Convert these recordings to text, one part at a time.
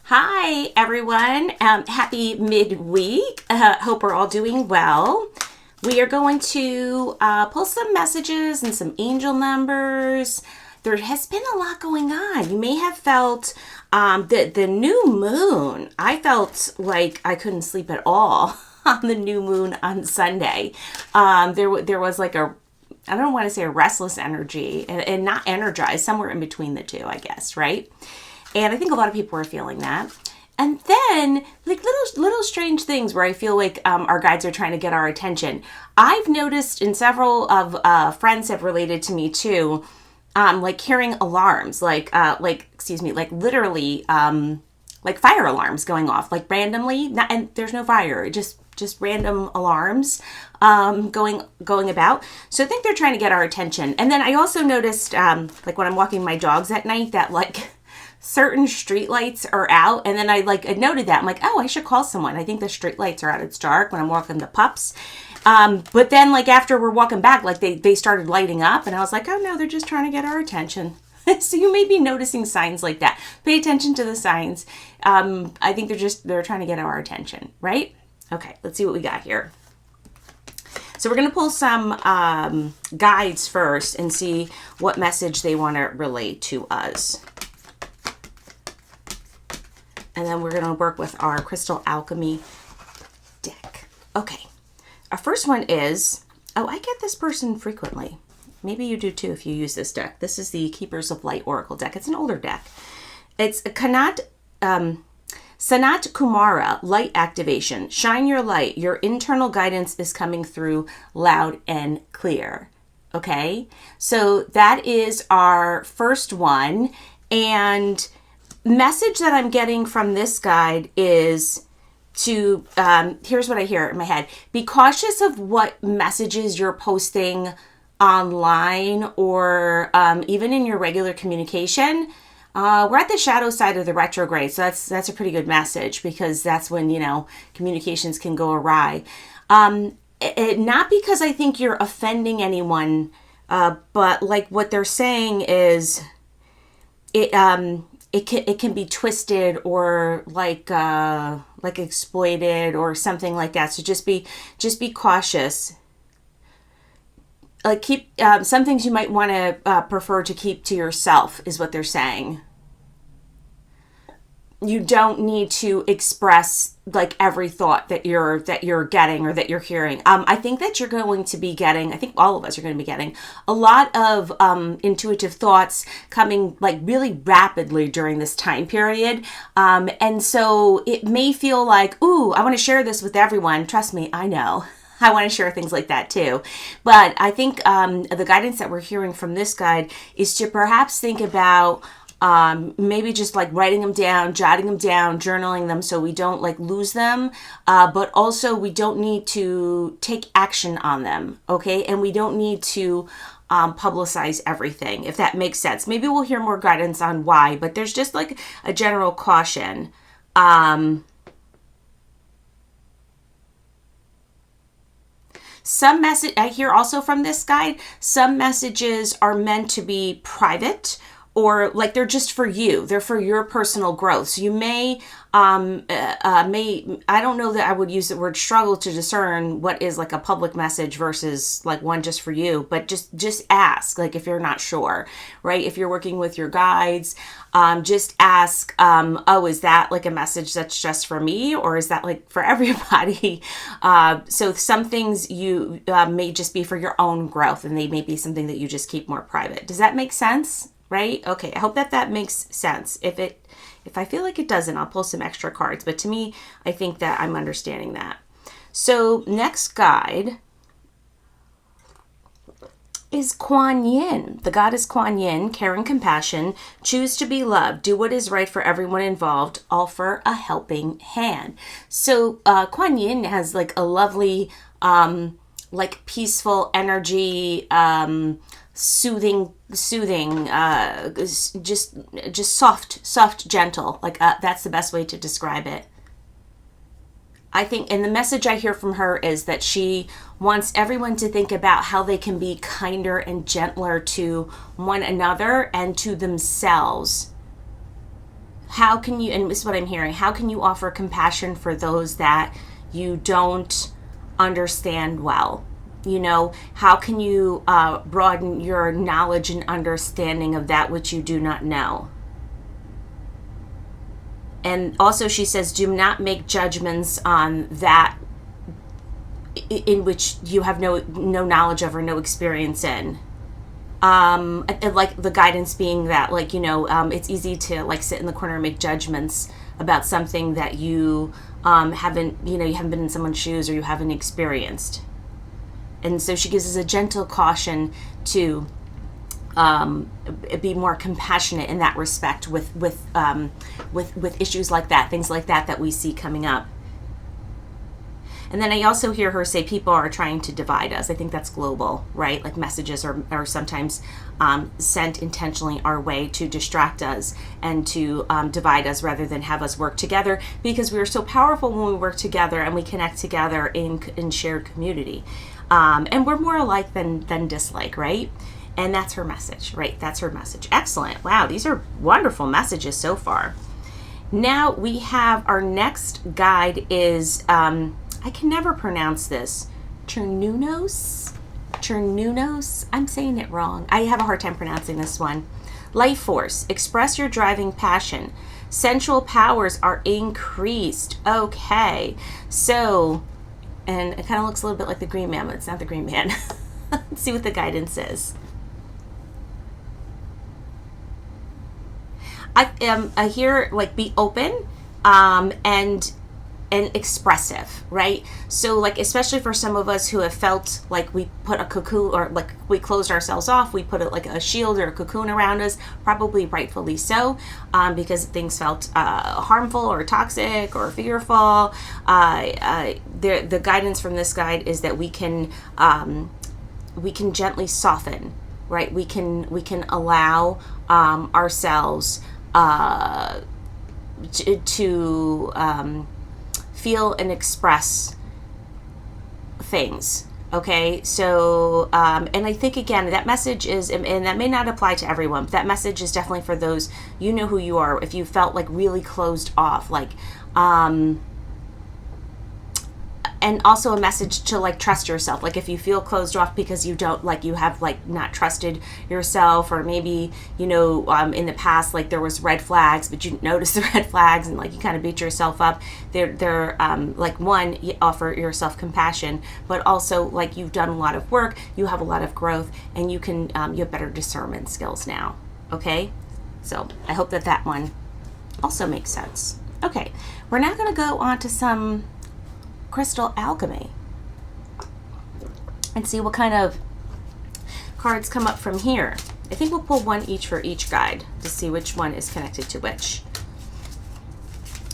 Hi, everyone. Happy midweek. Hope we're all doing well. We are going to pull some messages and some angel numbers. There has been a lot going on. You may have felt the new moon. I felt like I couldn't sleep at all on the new moon on Sunday. There was like I don't want to say a restless energy and not energized, somewhere in between the two, I guess, right? And I think a lot of people are feeling that. And then like little strange things where I feel like our guides are trying to get our attention. I've noticed, and several of friends have related to me too, like hearing alarms, like literally like fire alarms going off, like randomly, and there's no fire, just random alarms going about. So I think they're trying to get our attention. And then I also noticed, like when I'm walking my dogs at night, that like certain street lights are out, and then I noted that. I'm like, oh, I should call someone. I think the street lights are out. It's dark when I'm walking the pups. But then like after we're walking back, like they started lighting up, and I was like, oh no, they're just trying to get our attention. So you may be noticing signs like that. Pay attention to the signs. I think they're trying to get our attention, right? Okay, let's see what we got here. So we're going to pull some guides first and see what message they want to relay to us. And then we're going to work with our Crystal Alchemy deck. Okay. Our first one is, I get this person frequently. Maybe you do too if you use this deck. This is the Keepers of Light Oracle deck. It's an older deck. It's Sanat Kumara, Light Activation. Shine your light. Your internal guidance is coming through loud and clear. Okay? So that is our first one. And message that I'm getting from this guide is to, here's what I hear in my head. Be cautious of what messages you're posting online or even in your regular communication. We're at the shadow side of the retrograde, so that's a pretty good message, because that's when, communications can go awry. Not because I think you're offending anyone, but like what they're saying is it can be twisted or like exploited or something like that. So just be cautious. Like keep some things you might want to prefer to keep to yourself is what they're saying. You don't need to express like every thought that you're getting or that you're hearing. I think that you're going to be getting, I think all of us are going to be getting a lot of intuitive thoughts coming like really rapidly during this time period. And so it may feel like, ooh, I want to share this with everyone. Trust me, I know. I want to share things like that too. But I think the guidance that we're hearing from this guide is to perhaps think about maybe just like writing them down, jotting them down, journaling them so we don't like lose them. But also we don't need to take action on them. Okay. And we don't need to publicize everything, if that makes sense. Maybe we'll hear more guidance on why, but there's just like a general caution. Some message I hear also from this guide, some messages are meant to be private, or like they're just for you. They're for your personal growth. So you may, I don't know that I would use the word struggle to discern what is like a public message versus like one just for you, but just ask, like if you're not sure, right? If you're working with your guides, just ask, is that like a message that's just for me, or is that like for everybody? So some things you may just be for your own growth, and they may be something that you just keep more private. Does that make sense? Right? Okay. I hope that makes sense. If I feel like it doesn't, I'll pull some extra cards. But to me, I think that I'm understanding that. So next guide is Kuan Yin. The goddess Kuan Yin, care and compassion, choose to be loved, do what is right for everyone involved, offer a helping hand. So Kuan Yin has like a lovely, like peaceful energy, soothing, just soft, gentle. Like that's the best way to describe it. I think, and the message I hear from her is that she wants everyone to think about how they can be kinder and gentler to one another and to themselves. how can you, and this is what I'm hearing, how can you offer compassion for those that you don't understand well? You know, how can you broaden your knowledge and understanding of that which you do not know? And also she says, do not make judgments on that in which you have no knowledge of or no experience in. Like the guidance being that, like, you know, it's easy to like sit in the corner and make judgments about something that you haven't been in someone's shoes or you haven't experienced. And so she gives us a gentle caution to be more compassionate in that respect with issues like that, things like that we see coming up. And then I also hear her say people are trying to divide us. I think that's global, right? Like messages are sometimes sent intentionally our way to distract us and to divide us rather than have us work together, because we are so powerful when we work together and we connect together in shared community. And we're more alike than dislike, right? And that's her message, right? That's her message. Excellent. Wow, these are wonderful messages so far. Now we have our next guide is... I can never pronounce this. Chernunos? I'm saying it wrong. I have a hard time pronouncing this one. Life force. Express your driving passion. Central powers are increased. Okay. So, and it kind of looks a little bit like the Green Man, but it's not the Green Man. Let's see what the guidance is. I hear like be open and expressive, right? So like, especially for some of us who have felt like we put a cocoon, or like we closed ourselves off, we put it like a shield or a cocoon around us, probably rightfully so, because things felt harmful or toxic or fearful. The guidance from this guide is that we can gently soften, right? We can allow ourselves to feel and express things. Okay, so and I think again that message is, and that may not apply to everyone, but that message is definitely for those, you know who you are. If you felt like really closed off, like and also a message to like trust yourself. Like if you feel closed off because you don't, like, you have like not trusted yourself, or maybe, you know, in the past, like there was red flags, but you didn't notice the red flags and like you kind of beat yourself up. They're like, one, you offer yourself compassion, but also like you've done a lot of work, you have a lot of growth, and you can, you have better discernment skills now. Okay. So I hope that one also makes sense. Okay. We're now going to go on to some crystal alchemy and see what kind of cards come up from here. I think we'll pull one each for each guide to see which one is connected to which.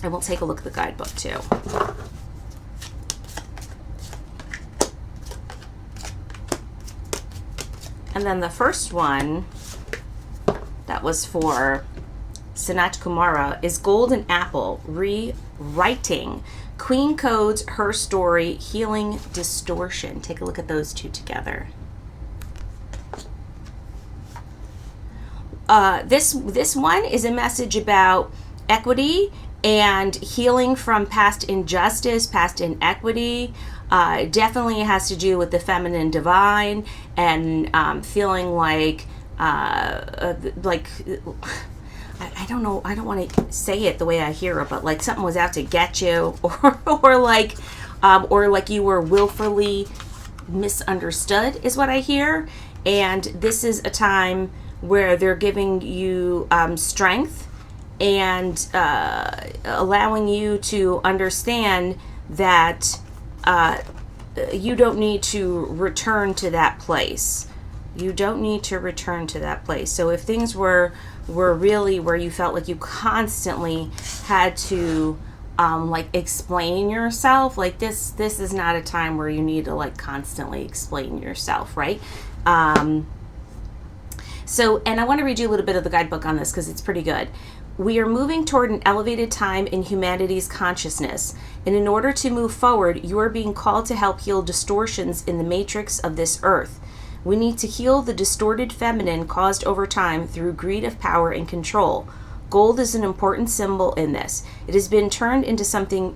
And we'll take a look at the guidebook too. And then the first one that was for Sanat Kumara is Golden Apple, Rewriting. Queen Codes, Her Story, Healing Distortion. Take a look at those two together. This one is a message about equity and healing from past injustice, past inequity. Definitely has to do with the feminine divine and feeling like I don't know, I don't want to say it the way I hear it, but like something was out to get you, or like you were willfully misunderstood is what I hear. And this is a time where they're giving you strength and allowing you to understand that you don't need to return to that place. You don't need to return to that place. So if things were really where you felt like you constantly had to like explain yourself, like this is not a time where you need to like constantly explain yourself, right? So, and I want to read you a little bit of the guidebook on this because it's pretty good. We are moving toward an elevated time in humanity's consciousness, and in order to move forward, you are being called to help heal distortions in the matrix of this earth. We need to heal the distorted feminine caused over time through greed of power and control. Gold is an important symbol in this. It has been turned into something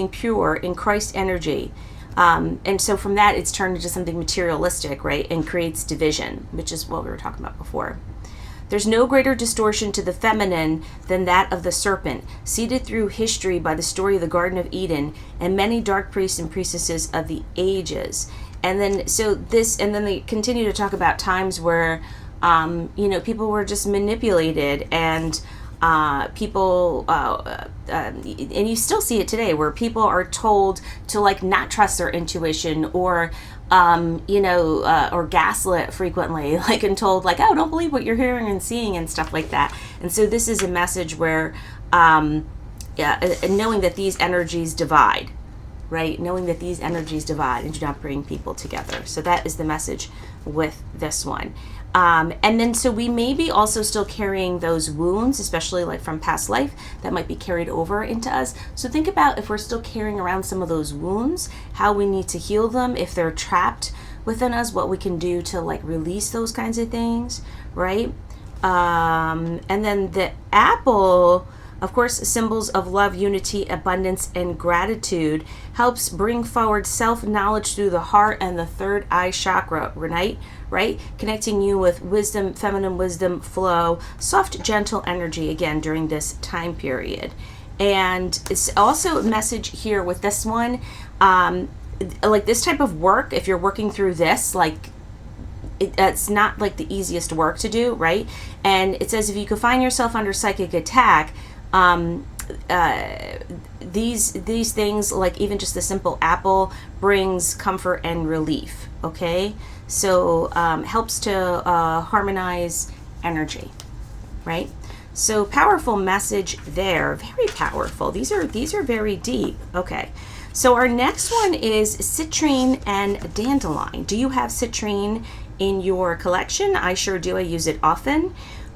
pure in Christ energy. And so from that, it's turned into something materialistic, right? And creates division, which is what we were talking about before. There's no greater distortion to the feminine than that of the serpent, seeded through history by the story of the Garden of Eden and many dark priests and priestesses of the ages. And then they continue to talk about times where, people were just manipulated, and and you still see it today, where people are told to like not trust their intuition, or or gaslit frequently, like, and told like, oh, don't believe what you're hearing and seeing and stuff like that. And so this is a message where, knowing that these energies divide, right? Knowing that these energies divide and do not bring people together. So that is the message with this one. And then so we may be also still carrying those wounds, especially like from past life, that might be carried over into us. So think about, if we're still carrying around some of those wounds, how we need to heal them. If they're trapped within us, what we can do to like release those kinds of things, right? And then the apple, of course, symbols of love, unity, abundance, and gratitude, helps bring forward self-knowledge through the heart and the third eye chakra, right? Connecting you with wisdom, feminine wisdom flow, soft, gentle energy, again, during this time period. And it's also a message here with this one, like this type of work, if you're working through this, like, it's not like the easiest work to do, right? And it says if you could find yourself under psychic attack, these things, like even just the simple apple, brings comfort and relief. Okay, so helps to harmonize energy, right? So powerful message there, very powerful. These are very deep. Okay, so our next one is citrine and dandelion. Do you have citrine in your collection? I sure do. I use it often.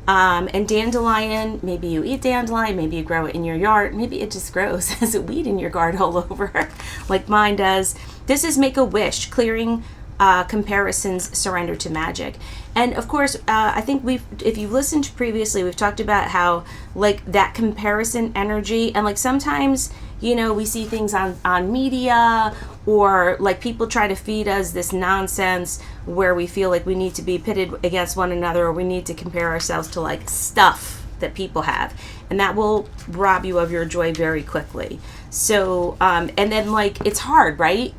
And dandelion, maybe you eat dandelion, maybe you grow it in your yard, maybe it just grows as a weed in your garden all over, like mine does. This is make a wish, clearing comparisons, surrender to magic. And of course, I think if you've listened previously, we've talked about how like that comparison energy, and like sometimes, we see things on media, or like people try to feed us this nonsense where we feel like we need to be pitted against one another, or we need to compare ourselves to like stuff that people have, and that will rob you of your joy very quickly. So and then like it's hard, right?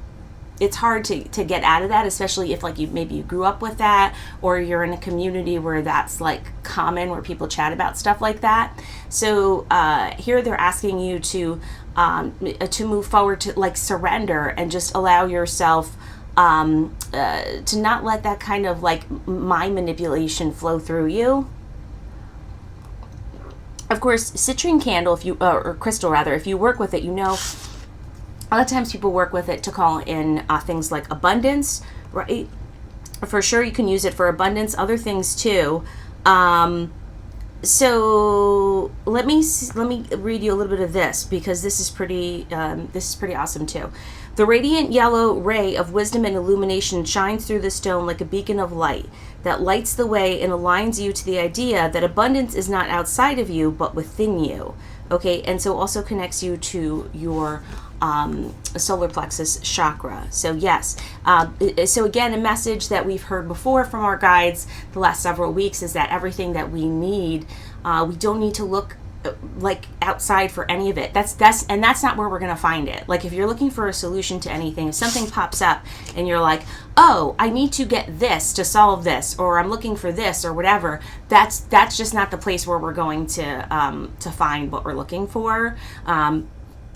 It's hard to get out of that, especially if like maybe you grew up with that, or you're in a community where that's like common, where people chat about stuff like that. So here they're asking you to move forward, to like surrender and just allow yourself to not let that kind of like mind manipulation flow through you. Of course, citrine candle, or crystal rather, if you work with it, a lot of times people work with it to call in things like abundance, right? For sure, you can use it for abundance, other things too. So let me read you a little bit of this, because this is pretty awesome too. The radiant yellow ray of wisdom and illumination shines through the stone like a beacon of light that lights the way and aligns you to the idea that abundance is not outside of you but within you. Okay, and so also connects you to your solar plexus chakra. So yes, so again, a message that we've heard before from our guides the last several weeks is that everything that we need, we don't need to look like outside for any of it. That's not where we're going to find it. Like if you're looking for a solution to anything, if something pops up and you're like, oh, I need to get this to solve this, or I'm looking for this or whatever, that's just not the place where we're going to find what we're looking for.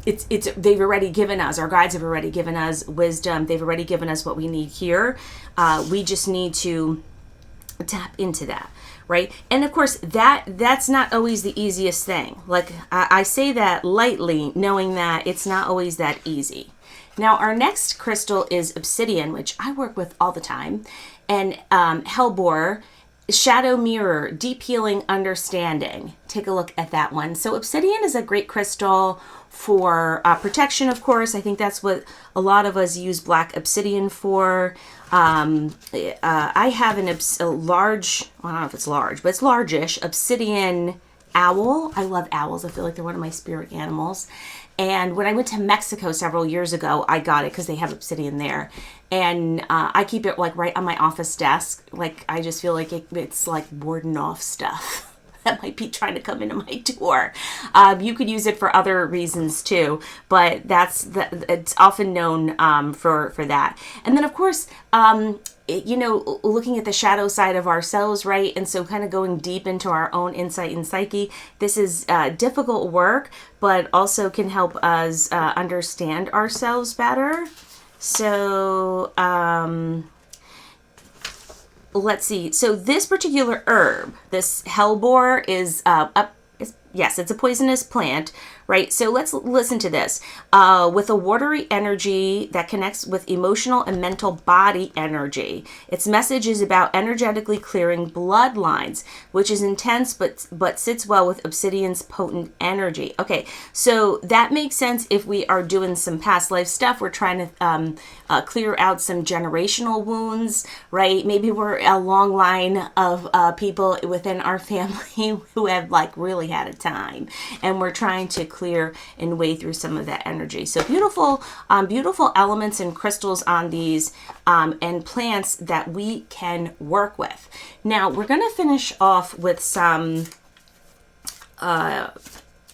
They've already given us, our guides have already given us wisdom. They've already given us what we need here. We just need to tap into that. Right? And of course, that's not always the easiest thing. Like I say that lightly, knowing that it's not always that easy. Now, our next crystal is obsidian, which I work with all the time, and hellebore, shadow mirror, deep healing understanding. Take a look at that one. So obsidian is a great crystal for protection, of course. I think that's what a lot of us use black obsidian for. I have a large, well, I don't know if it's large, but it's largish obsidian owl. I love owls. I feel like they're one of my spirit animals. And when I went to Mexico several years ago, I got it because they have obsidian there. And I keep it like right on my office desk. Like I just feel like it's like warding off stuff that might be trying to come into my door. You could use it for other reasons too, but it's often known for that. And then of course, looking at the shadow side of ourselves, right? And so kind of going deep into our own insight and psyche. This is difficult work, but also can help us understand ourselves better. So, let's see. So this particular herb, this hellebore it's a poisonous plant, right? So let's listen to this. With a watery energy that connects with emotional and mental body energy. Its message is about energetically clearing bloodlines, which is intense but sits well with obsidian's potent energy. Okay, so that makes sense if we are doing some past life stuff. We're trying to clear out some generational wounds, right? Maybe we're a long line of people within our family who have like really had a time, and we're trying to clear and wade through some of that energy. So beautiful elements and crystals on these and plants that we can work with. Now we're going to finish off with some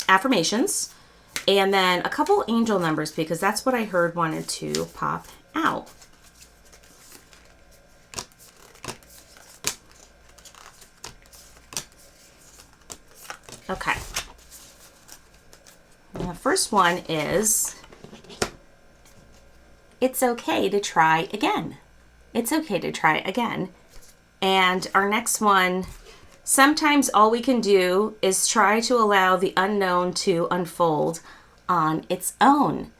affirmations and then a couple angel numbers, because that's what I heard wanted to pop out. Okay. And the first one is, it's okay to try again. It's okay to try again. And our next one, sometimes all we can do is try to allow the unknown to unfold on its own.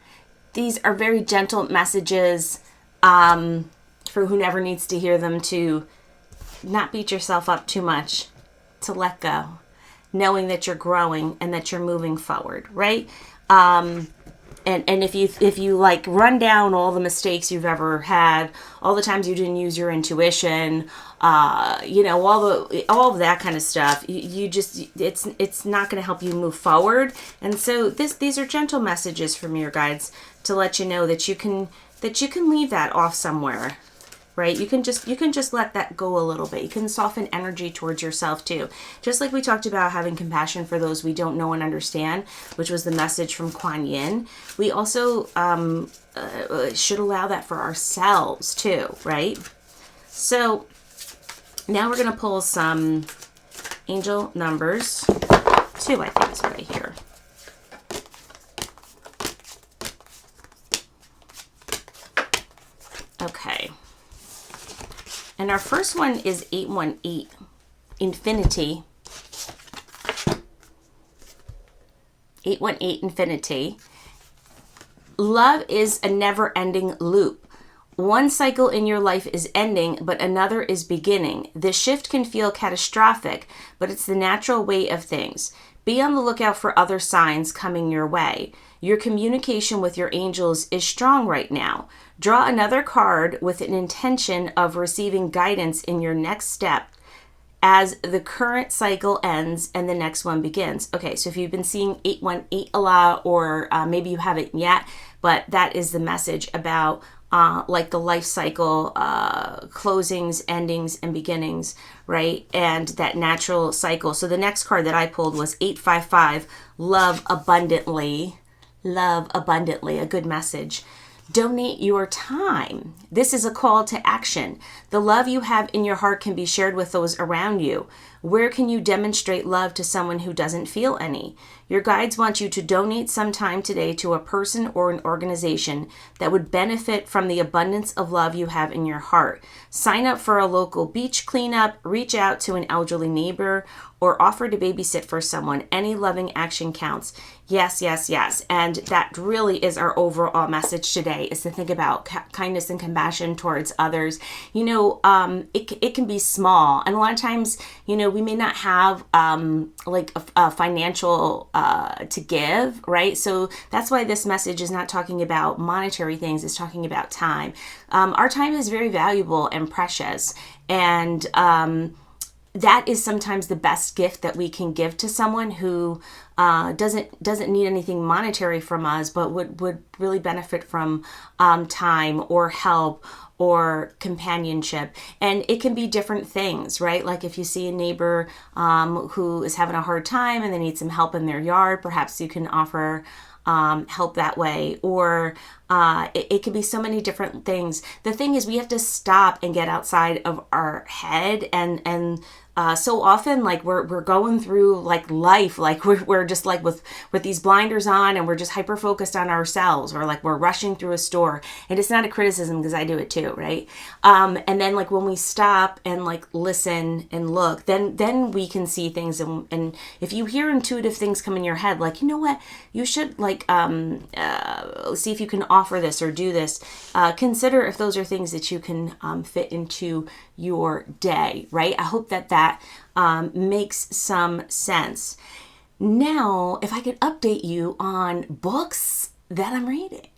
These are very gentle messages for whoever needs to hear them, to not beat yourself up too much, to let go, knowing that you're growing and that you're moving forward, right? And if you like run down all the mistakes you've ever had, all the times you didn't use your intuition, all of that kind of stuff, it's not going to help you move forward. And so these are gentle messages from your guides to let you know that you can leave that off somewhere. Right? You can just let that go a little bit. You can soften energy towards yourself too. Just like we talked about having compassion for those we don't know and understand, which was the message from Kuan Yin. We also should allow that for ourselves too, right? So now we're going to pull some angel numbers. 2, I think is what I hear. Okay. And our first one is 818, Infinity. 818, Infinity. Love is a never-ending loop. One cycle in your life is ending, but another is beginning. This shift can feel catastrophic, but it's the natural way of things. Be on the lookout for other signs coming your way. Your communication with your angels is strong right now. Draw another card with an intention of receiving guidance in your next step as the current cycle ends and the next one begins. Okay, so if you've been seeing 818 a lot, or maybe you haven't yet, but that is the message about like the life cycle, closings, endings, and beginnings, right? And that natural cycle. So the next card that I pulled was 855, Love Abundantly. Love abundantly, a good message. Donate your time. This is a call to action. The love you have in your heart can be shared with those around you. Where can you demonstrate love to someone who doesn't feel any? Your guides want you to donate some time today to a person or an organization that would benefit from the abundance of love you have in your heart. Sign up for a local beach cleanup, reach out to an elderly neighbor, or offer to babysit for someone. Any loving action counts. Yes, yes, yes. And that really is our overall message today, is to think about kindness and compassion towards others. It can be small. And a lot of times, we may not have like a financial to give, right? So that's why this message is not talking about monetary things. It's talking about time. Our time is very valuable and precious. And that is sometimes the best gift that we can give to someone who doesn't need anything monetary from us, but would really benefit from time or help or companionship. And it can be different things, right? Like if you see a neighbor who is having a hard time and they need some help in their yard, perhaps you can offer help that way. Or it could be so many different things. The thing is, we have to stop and get outside of our head, and so often, like we're going through like life, like we're just like with these blinders on, and we're just hyper focused on ourselves, or like we're rushing through a store. And it's not a criticism, because I do it too, right? And then like when we stop and like listen and look, then we can see things. And if you hear intuitive things come in your head, like, you know what, you should like see if you can offer this or do this. Consider if those are things that you can fit into your day, right? I hope that makes some sense. Now, if I could update you on books that I'm reading.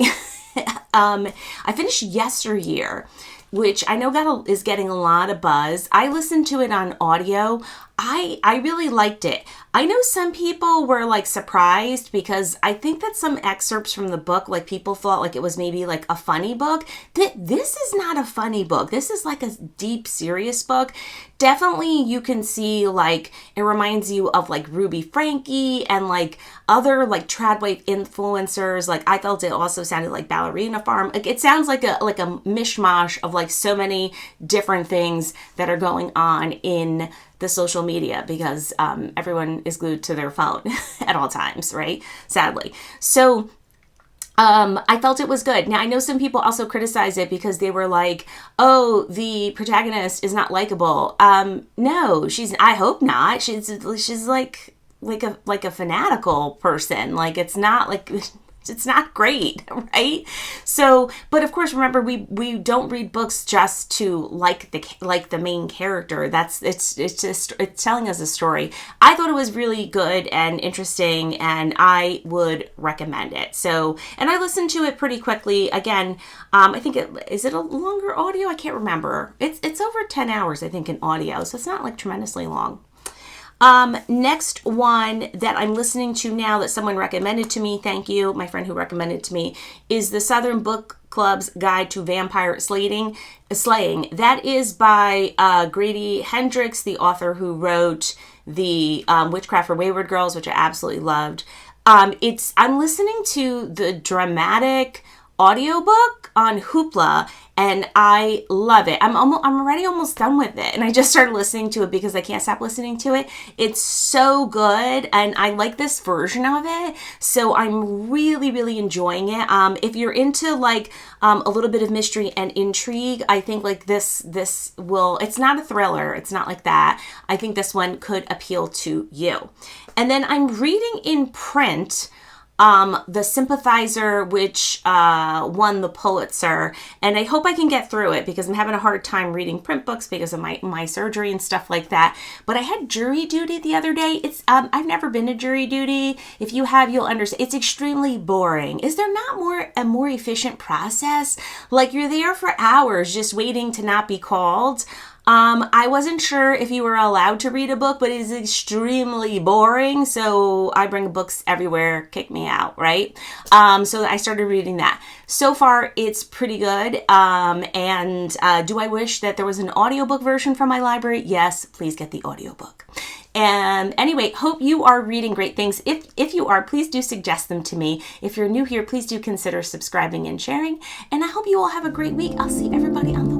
I finished Yesteryear, which I know is getting a lot of buzz. I listened to it on audio. I really liked it. I know some people were like surprised, because I think that some excerpts from the book, like people thought like it was maybe like a funny book. This is not a funny book. This is like a deep, serious book. Definitely you can see like it reminds you of like Ruby Frankie and like other like trad wave influencers. Like I felt it also sounded like Ballerina Farm. Like it sounds like a mishmash of like so many different things that are going on in the social media, because everyone is glued to their phone at all times, right? Sadly. So I felt it was good. Now, I know some people also criticize it because they were like, oh, the protagonist is not likable. No, I hope not. She's like a fanatical person. Like it's not great, right? So, but of course, remember, we don't read books just to like the main character. It's telling us a story. I thought it was really good and interesting, and I would recommend it. So, and I listened to it pretty quickly. Again, I think is it a longer audio? I can't remember. It's over 10 hours, I think, in audio, so it's not like tremendously long. Next one that I'm listening to now that someone recommended to me, thank you, my friend who recommended to me, is the Southern Book Club's Guide to Vampire Slaying. That is by Grady Hendrix, the author who wrote the Witchcraft for Wayward Girls, which I absolutely loved. I'm listening to the dramatic audiobook on Hoopla, and I love it. I'm already almost done with it, and I just started listening to it because I can't stop listening to it. It's so good, and I like this version of it, so I'm really, really enjoying it. If you're into like a little bit of mystery and intrigue, I think like this will. It's not a thriller. It's not like that. I think this one could appeal to you. And then I'm reading in print The Sympathizer, which won the Pulitzer, and I hope I can get through it because I'm having a hard time reading print books because of my surgery and stuff like that. But I had jury duty the other day. I've never been to jury duty. If you have, you'll understand. It's extremely boring. Is there not a more efficient process? Like you're there for hours just waiting to not be called. I wasn't sure if you were allowed to read a book, but it is extremely boring. So I bring books everywhere, kick me out, right? So I started reading that. So far, it's pretty good. And do I wish that there was an audiobook version from my library? Yes, please get the audiobook. And anyway, hope you are reading great things. If you are, please do suggest them to me. If you're new here, please do consider subscribing and sharing. And I hope you all have a great week. I'll see everybody on the